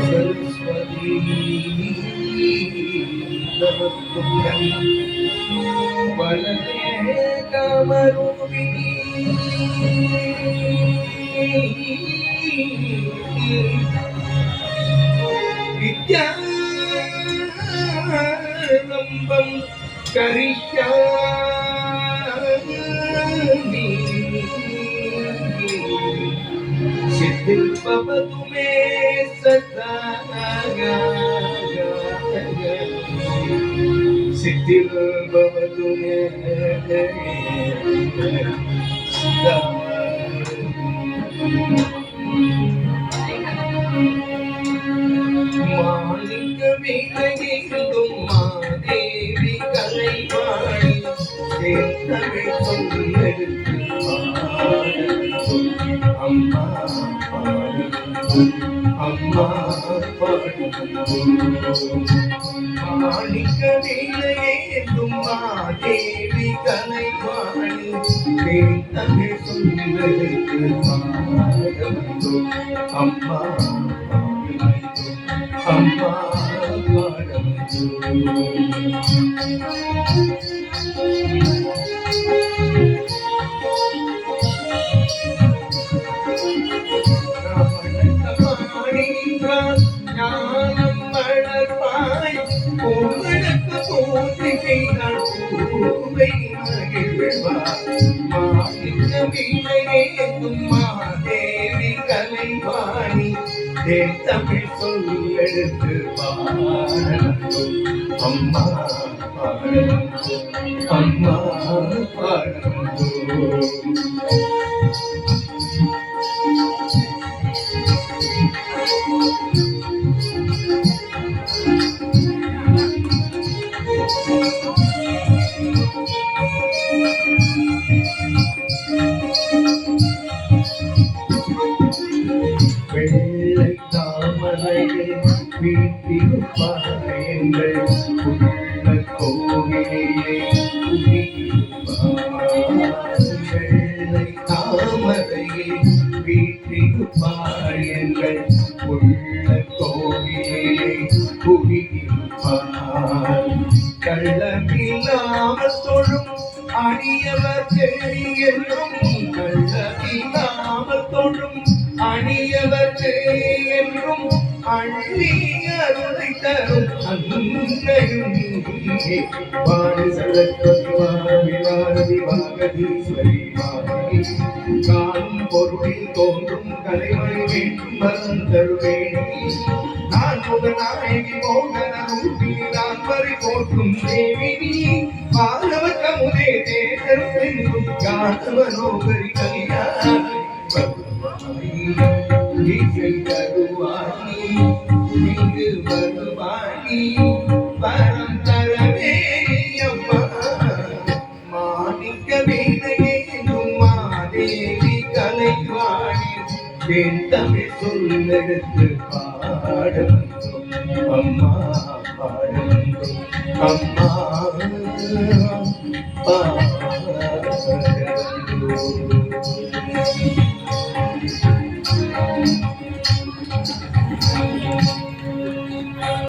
सरस्वती वरदे कामरूपिणी विद्यारम्भं करिष्यामि सिद्धिर्भवतु मे सदा सिद्धिर्भवतु मे सदा மாணிக்க விலகிடும் மாதேவி கலைவாணி தமிழ் சொல்லெடுத்து அம்மா அம்மா மாணிக்க விலகிடும் மாதேவி கலைவாணி தமிழ் சொல்லெடுத்து அம்மா அம்மா ஞானம் வளர்ப்பாய் உங்களுக்கு போட்டிகை பூவை மகிழ்வார் மாநில வீணையேந்தும் மாதேவி கலைவாணி தமிழ் சொல்லெடுத்து பாடலும் அம்மா பாடலும் அம்மா பாடலும் வெள்ளை தாமரையில் வீட்டிருப்பாயங்கள் உள்ள கோவிலே வெள்ளை தாமரையில் வீட்டிருப்பாயங்கள் உள்ள கோவிலே குடியிருப்பார் கள்ளமில்லாமல் தொழும் அடியவர் என்றும் கள்ளமில்லாமல் தொழும் அணியவர் என்றும் அள்ளி அருளை தரும் அன்னையும் காணும் பொருளில் தோன்றும் கலைமணி வேண்டும் வரம் தருவேணி நான் முகநாயகி மோகனூட்டி நான் வரை போற்றும் தேவினி மாணவ கமுதே தேர்தல் பெண்ணும் காணவனோகரி கலியாணி இங்கு வருவாணி பரம் தரவே அம்மா மாணிக்க வீணையேந்தும் மாதேவி கலைவாணி என் தமிழ் சொல்லெடுத்து பாடும் அம்மா பாடும் அம்மா பாடும்